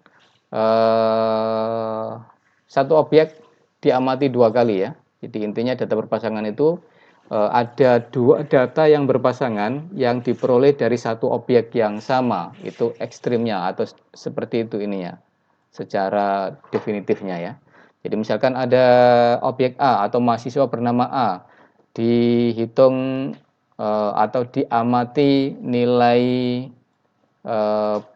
satu objek diamati dua kali ya. Jadi intinya data berpasangan itu ada dua data yang berpasangan yang diperoleh dari satu objek yang sama. Itu ekstrimnya atau seperti itu ininya. Secara definitifnya ya. Jadi misalkan ada objek A atau mahasiswa bernama A dihitung atau diamati nilai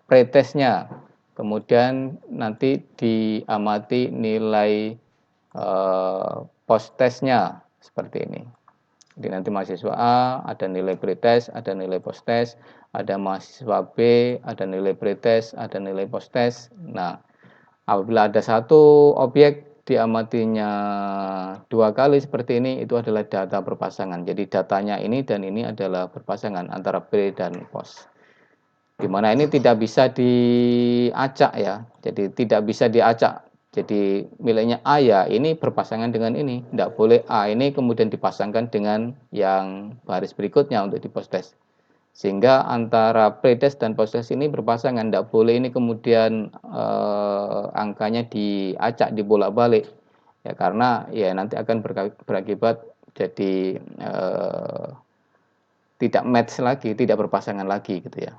pretesnya, kemudian nanti diamati nilai post testnya seperti ini. Jadi nanti mahasiswa A ada nilai pretest, ada nilai post test, ada mahasiswa B ada nilai pretest, ada nilai post test. Nah, apabila ada satu objek diamatinya dua kali seperti ini, itu adalah data berpasangan. Jadi datanya ini dan ini adalah berpasangan antara pre dan post. Dimana ini tidak bisa diacak ya, jadi tidak bisa diacak. Jadi miliknya A ya ini berpasangan dengan ini, tidak boleh A ini kemudian dipasangkan dengan yang baris berikutnya untuk di post test. Sehingga antara pretest dan post test ini berpasangan, tidak boleh ini kemudian angkanya diacak, dibolak-balik ya, karena ya nanti akan berakibat jadi tidak match lagi, tidak berpasangan lagi gitu ya.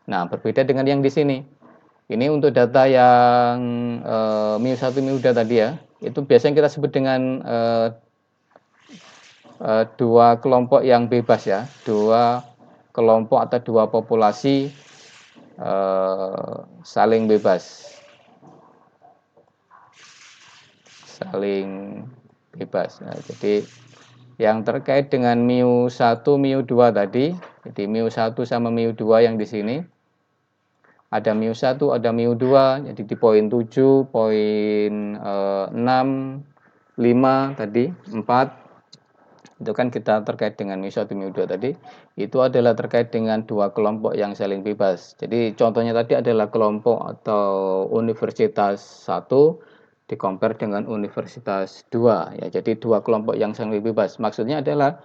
Nah, berbeda dengan yang di sini. Ini untuk data yang mu1, mu2 tadi ya. Itu biasanya kita sebut dengan dua kelompok yang bebas ya. Dua kelompok atau dua populasi saling bebas. Saling bebas. Nah, jadi yang terkait dengan mu1, mu2 tadi, jadi mu1 sama mu2 yang di sini, ada mu1, ada mu2, jadi di poin 7, poin 6, 5 tadi, 4, itu kan kita terkait dengan mu1, mu2 tadi, itu adalah terkait dengan dua kelompok yang saling bebas. Jadi contohnya tadi adalah kelompok atau universitas 1 di-compare dengan universitas 2 ya. Jadi dua kelompok yang saling bebas. Maksudnya adalah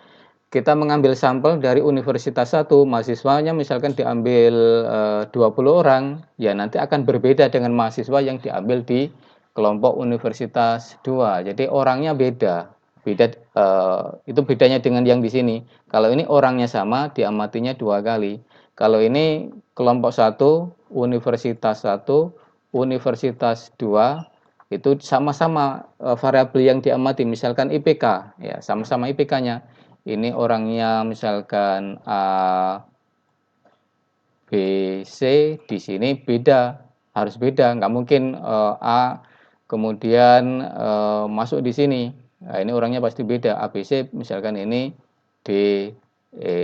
kita mengambil sampel dari universitas 1, mahasiswanya misalkan diambil 20 orang, ya nanti akan berbeda dengan mahasiswa yang diambil di kelompok universitas 2. Jadi orangnya beda. Beda itu bedanya dengan yang di sini. Kalau ini orangnya sama, diamatinya dua kali. Kalau ini kelompok 1, universitas 1, universitas 2, itu sama-sama variabel yang diamati, misalkan IPK ya, sama-sama IPK-nya. Ini orangnya misalkan A, B, C, di sini beda, harus beda, nggak mungkin A kemudian masuk di sini. Nah, ini orangnya pasti beda. A, B, C misalkan ini D, E,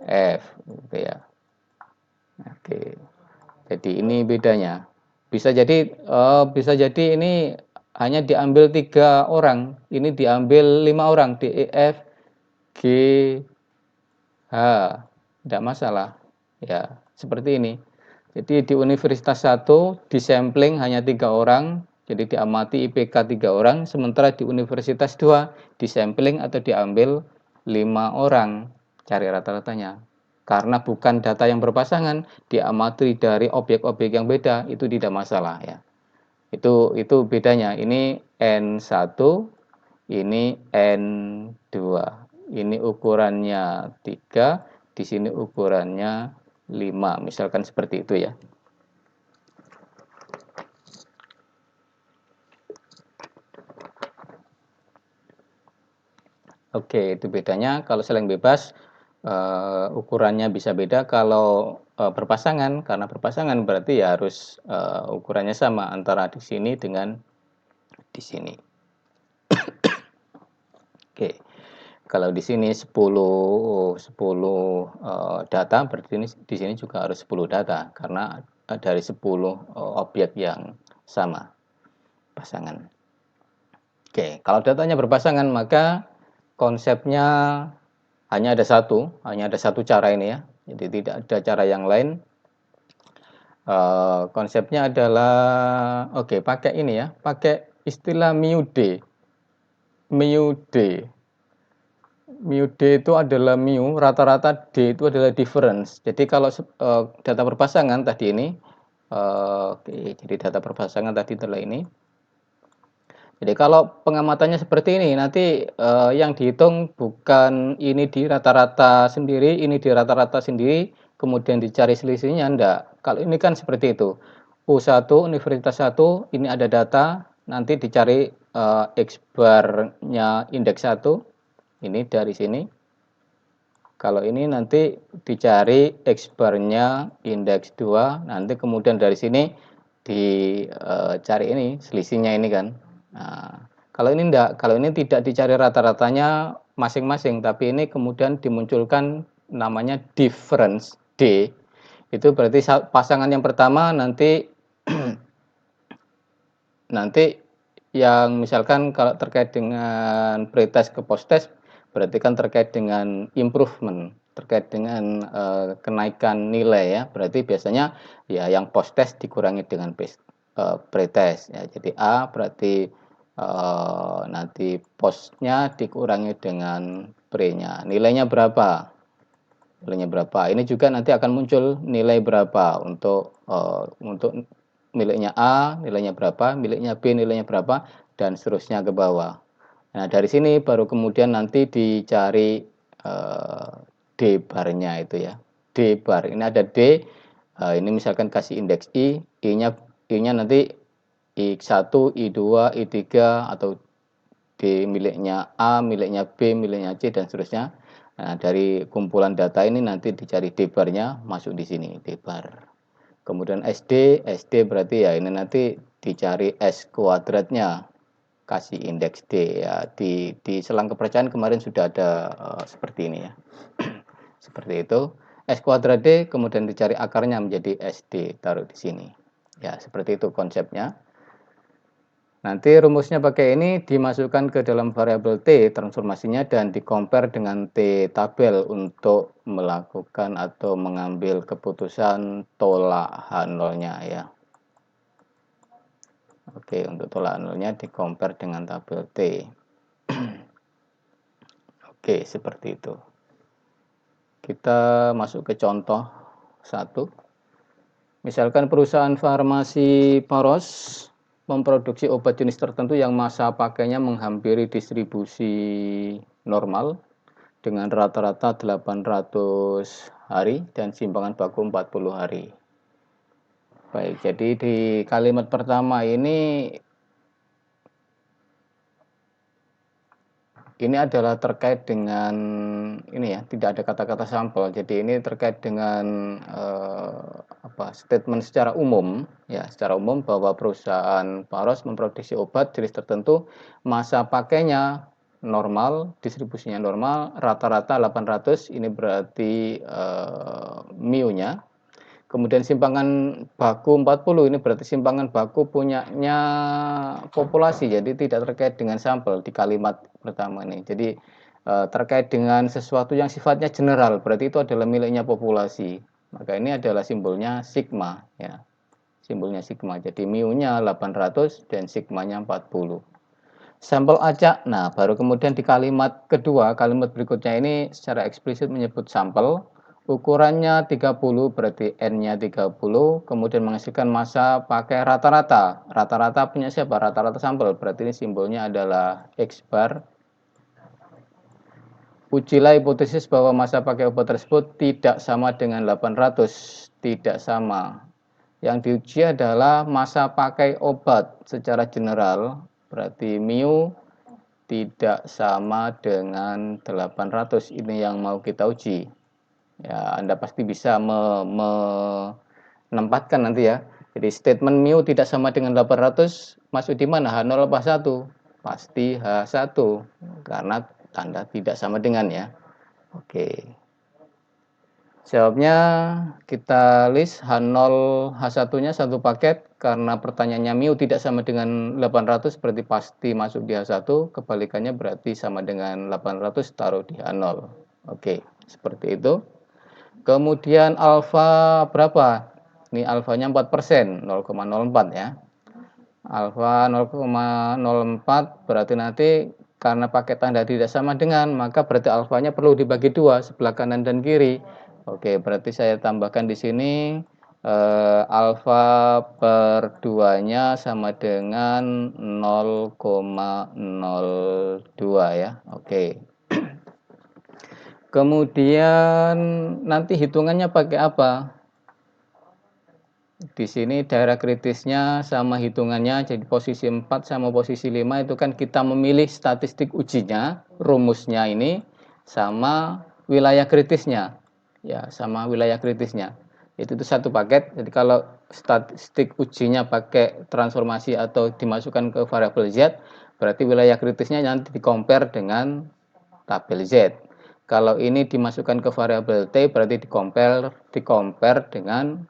F gitu ya. Oke. Jadi ini bedanya. Bisa jadi ini hanya diambil 3 orang, ini diambil 5 orang, D, E, F, G, H, tidak masalah. Ya, seperti ini. Jadi di Universitas 1 disampling hanya 3 orang, jadi diamati IPK 3 orang, sementara di Universitas 2 disampling atau diambil 5 orang, cari rata-ratanya. Karena bukan data yang berpasangan, diamati dari objek-objek yang beda, itu tidak masalah ya. Itu bedanya. Ini N1, ini N2. Ini ukurannya 3, di sini ukurannya 5, misalkan seperti itu ya. Oke, itu bedanya. Kalau saling bebas, ukurannya bisa beda. Kalau berpasangan, karena berpasangan berarti ya harus ukurannya sama antara di sini dengan di sini. Oke, kalau di sini 10 data, berarti di sini juga harus 10 data karena dari 10 objek yang sama pasangan. Oke, kalau datanya berpasangan maka konsepnya hanya ada satu cara ini ya. Jadi tidak ada cara yang lain. Konsepnya adalah pakai ini ya, pakai istilah MIUD. MIUD. MIUD itu adalah mu, rata-rata D itu adalah difference. Jadi kalau data berpasangan tadi ini, jadi data berpasangan tadi adalah ini. Jadi kalau pengamatannya seperti ini, nanti yang dihitung bukan ini di rata-rata sendiri, ini di rata-rata sendiri, kemudian dicari selisihnya, enggak. Kalau ini kan seperti itu. U1, Universitas 1, ini ada data, nanti dicari X-bar-nya indeks 1, ini dari sini. Kalau ini nanti dicari X-bar-nya indeks 2, nanti kemudian dari sini dicari ini, selisihnya ini kan. Nah, kalau ini enggak, kalau ini tidak dicari rata-ratanya masing-masing, tapi ini kemudian dimunculkan namanya difference D. Itu berarti pasangan yang pertama nanti yang misalkan kalau terkait dengan pretest ke posttest berarti kan terkait dengan improvement, terkait dengan kenaikan nilai ya. Berarti biasanya ya yang posttest dikurangi dengan pretest ya. Jadi A berarti nanti postnya dikurangi dengan pre-nya. Nilainya berapa? Nilainya berapa? Ini juga nanti akan muncul nilai berapa untuk miliknya A, nilainya berapa, miliknya B, nilainya berapa, dan seterusnya ke bawah. Nah, dari sini baru kemudian nanti dicari D barnya itu ya. D bar. Ini ada D, ini misalkan kasih indeks I-nya nanti I1, I2, I3, atau D miliknya A, miliknya B, miliknya C, dan seterusnya. Nah, dari kumpulan data ini nanti dicari D barnya, masuk di sini, D bar. Kemudian SD berarti ya ini nanti dicari S kuadratnya, kasih indeks D ya. Di selang kepercayaan kemarin sudah ada seperti ini ya. Seperti itu. S kuadrat D kemudian dicari akarnya menjadi SD, taruh di sini. Ya, seperti itu konsepnya. Nanti rumusnya pakai ini dimasukkan ke dalam variabel T transformasinya dan di-compare dengan T tabel untuk melakukan atau mengambil keputusan tolak H0-nya ya. Oke, untuk tolak H0-nya di-compare dengan tabel T. Oke, seperti itu. Kita masuk ke contoh 1. Misalkan perusahaan farmasi Paros memproduksi obat jenis tertentu yang masa pakainya menghampiri distribusi normal dengan rata-rata 800 hari dan simpangan baku 40 hari. Baik, jadi di kalimat pertama ini adalah terkait dengan ini ya, tidak ada kata-kata sampel. Jadi ini terkait dengan statement secara umum ya, secara umum bahwa perusahaan Paros memproduksi obat jenis tertentu, masa pakainya normal, distribusinya normal, rata-rata 800, ini berarti mu-nya. Kemudian simpangan baku 40, ini berarti simpangan baku punyanya populasi, jadi tidak terkait dengan sampel di kalimat pertama ini. Jadi terkait dengan sesuatu yang sifatnya general, berarti itu adalah miliknya populasi. Maka ini adalah simbolnya sigma ya. Simbolnya sigma. Jadi mu-nya 800 dan sigmanya 40. Sampel acak. Nah, baru kemudian di kalimat kedua, kalimat berikutnya ini secara eksplisit menyebut sampel. Ukurannya 30, berarti N-nya 30, kemudian menghasilkan massa pakai rata-rata. Rata-rata punya siapa? Rata-rata sampel, berarti ini simbolnya adalah X bar. Ujilah hipotesis bahwa massa pakai obat tersebut tidak sama dengan 800. Tidak sama. Yang diuji adalah massa pakai obat secara general, berarti mu tidak sama dengan 800. Ini yang mau kita uji. Ya, Anda pasti bisa menempatkan nanti ya. Jadi statement mu tidak sama dengan 800 masuk di mana? H0 apa H1? Pasti H1 karena tanda tidak sama dengan ya. Oke. Jawabnya kita list H0 H1-nya satu paket karena pertanyaannya mu tidak sama dengan 800 berarti pasti masuk di H1, kebalikannya berarti sama dengan 800 taruh di H0. Oke, seperti itu. Kemudian alfa berapa? Ini alfanya 4%, 0,04 ya. Alfa 0,04 berarti nanti karena pakai tanda tidak sama dengan, maka berarti alfanya perlu dibagi dua, sebelah kanan dan kiri. Oke, berarti saya tambahkan di sini alfa per 2-nya sama dengan 0,02 ya. Oke. Kemudian nanti hitungannya pakai apa? Di sini daerah kritisnya sama hitungannya, jadi posisi 4 sama posisi 5 itu kan kita memilih statistik ujinya, rumusnya ini sama wilayah kritisnya. Ya, sama wilayah kritisnya. Itu satu paket. Jadi kalau statistik ujinya pakai transformasi atau dimasukkan ke variabel Z, berarti wilayah kritisnya nanti di-compare dengan tabel Z. Kalau ini dimasukkan ke variabel T, berarti di-compare dengan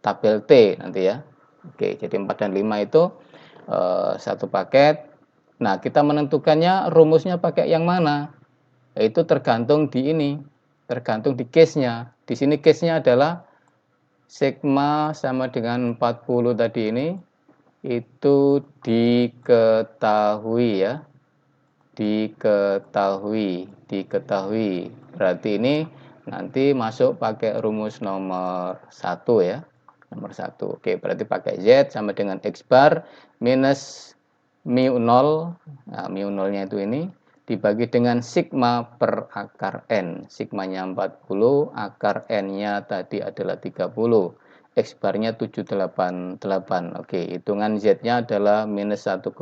tabel T nanti ya. Oke, jadi 4 dan 5 itu satu paket. Nah, kita menentukannya rumusnya pakai yang mana? Itu tergantung di ini, tergantung di case-nya. Di sini case-nya adalah sigma sama dengan 40 tadi ini, itu diketahui ya. Diketahui. Berarti ini nanti masuk pakai rumus nomor 1 ya. Nomor 1. Oke, berarti pakai Z sama dengan X bar minus mu 0. Nah, mu 0-nya itu ini dibagi dengan sigma per akar N. Sigmanya 40, akar N-nya tadi adalah 30. X barnya 788. Oke, hitungan Z-nya adalah minus 1,64.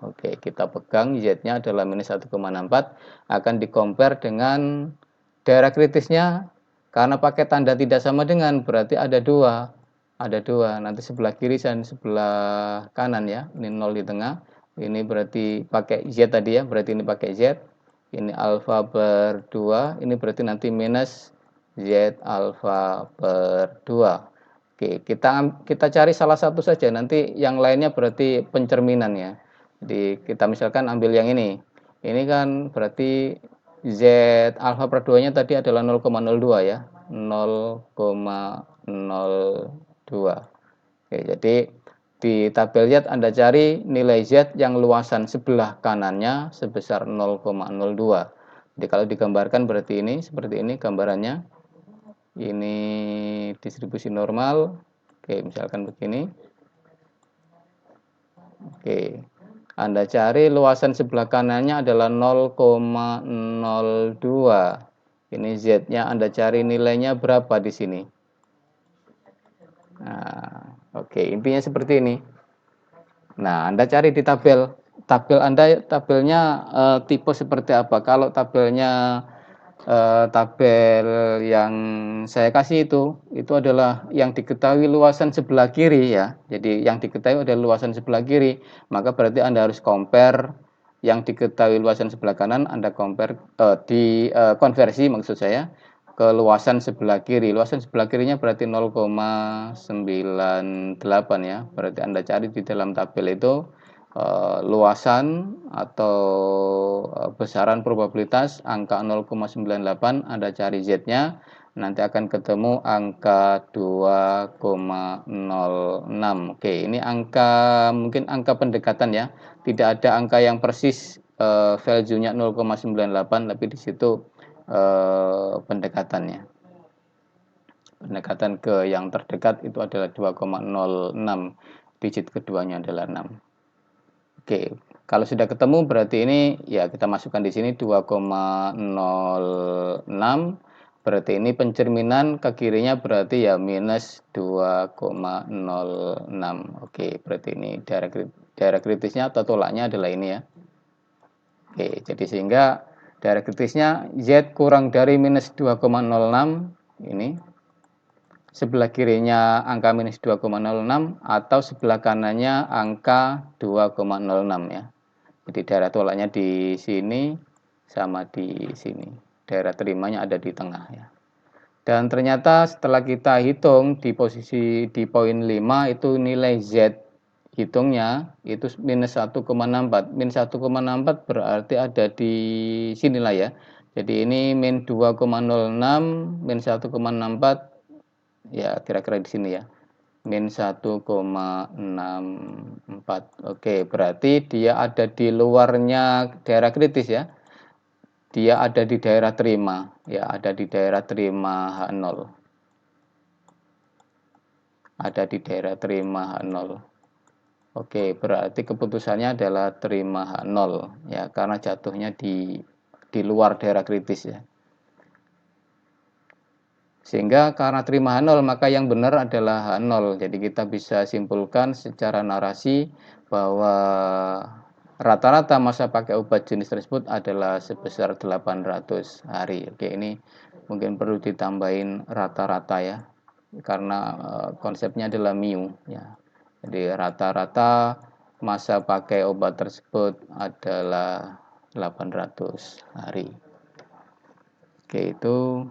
Oke, kita pegang Z-nya adalah minus 1,64. Akan di-compare dengan daerah kritisnya. Karena pakai tanda tidak sama dengan, berarti ada dua. Ada dua, nanti sebelah kiri dan sebelah kanan ya. Ini 0 di tengah. Ini berarti pakai Z tadi ya, berarti ini pakai Z. Ini alfa per 2, ini berarti nanti minus Z alfa per 2. Oke, kita cari salah satu saja, nanti yang lainnya berarti pencerminan ya. Jadi kita misalkan ambil yang ini. Ini kan berarti Z alfa per 2-nya tadi adalah 0,02 ya. 0,02. Oke, jadi di tabel Z Anda cari nilai Z yang luasan sebelah kanannya sebesar 0,02. Jadi kalau digambarkan berarti ini, seperti ini gambarannya. Ini distribusi normal. Oke, misalkan begini. Oke. Anda cari luasan sebelah kanannya adalah 0,02. Ini Z-nya Anda cari nilainya berapa di sini? Nah, oke, intinya seperti ini. Nah, Anda cari di tabel. Tabelnya tipe seperti apa? Kalau tabelnya tabel yang saya kasih itu adalah yang diketahui luasan sebelah kiri ya. Jadi yang diketahui adalah luasan sebelah kiri, maka berarti Anda harus compare yang diketahui luasan sebelah kanan, Anda compare konversi maksud saya ke luasan sebelah kiri. Luasan sebelah kirinya berarti 0,98 ya. Berarti Anda cari di dalam tabel itu luasan atau besaran probabilitas angka 0,98, Anda cari Z-nya, nanti akan ketemu angka 2,06. Oke, ini angka, mungkin angka pendekatan ya. Tidak ada angka yang persis value-nya 0,98, tapi di situ pendekatannya. Pendekatan ke yang terdekat itu adalah 2,06, digit keduanya adalah 6. Oke, kalau sudah ketemu berarti ini ya kita masukkan di sini 2,06. Berarti ini pencerminan ke kirinya berarti ya minus 2,06. Oke, berarti ini daerah kritisnya atau tolaknya adalah ini ya. Oke, jadi sehingga daerah kritisnya Z kurang dari minus 2,06 ini. Sebelah kirinya angka minus 2,06 atau sebelah kanannya angka 2,06 ya. Jadi daerah tolaknya di sini sama di sini. Daerah terimanya ada di tengah ya. Dan ternyata setelah kita hitung di posisi di poin 5 itu nilai Z hitungnya itu minus 1,64. Minus 1,64 berarti ada di sinilah ya. Jadi ini min 2,06 min 1,64 ya kira-kira di sini ya. Min 1,64. Oke, berarti dia ada di luarnya daerah kritis ya. Dia ada di daerah terima, ya ada di daerah terima H0. Ada di daerah terima H0. Oke, berarti keputusannya adalah terima H0 ya karena jatuhnya di luar daerah kritis ya. Sehingga karena terima H0 maka yang benar adalah H0. Jadi kita bisa simpulkan secara narasi bahwa rata-rata masa pakai obat jenis tersebut adalah sebesar 800 hari. Oke, ini mungkin perlu ditambahin rata-rata ya. Karena konsepnya adalah mu ya. Jadi rata-rata masa pakai obat tersebut adalah 800 hari. Oke, itu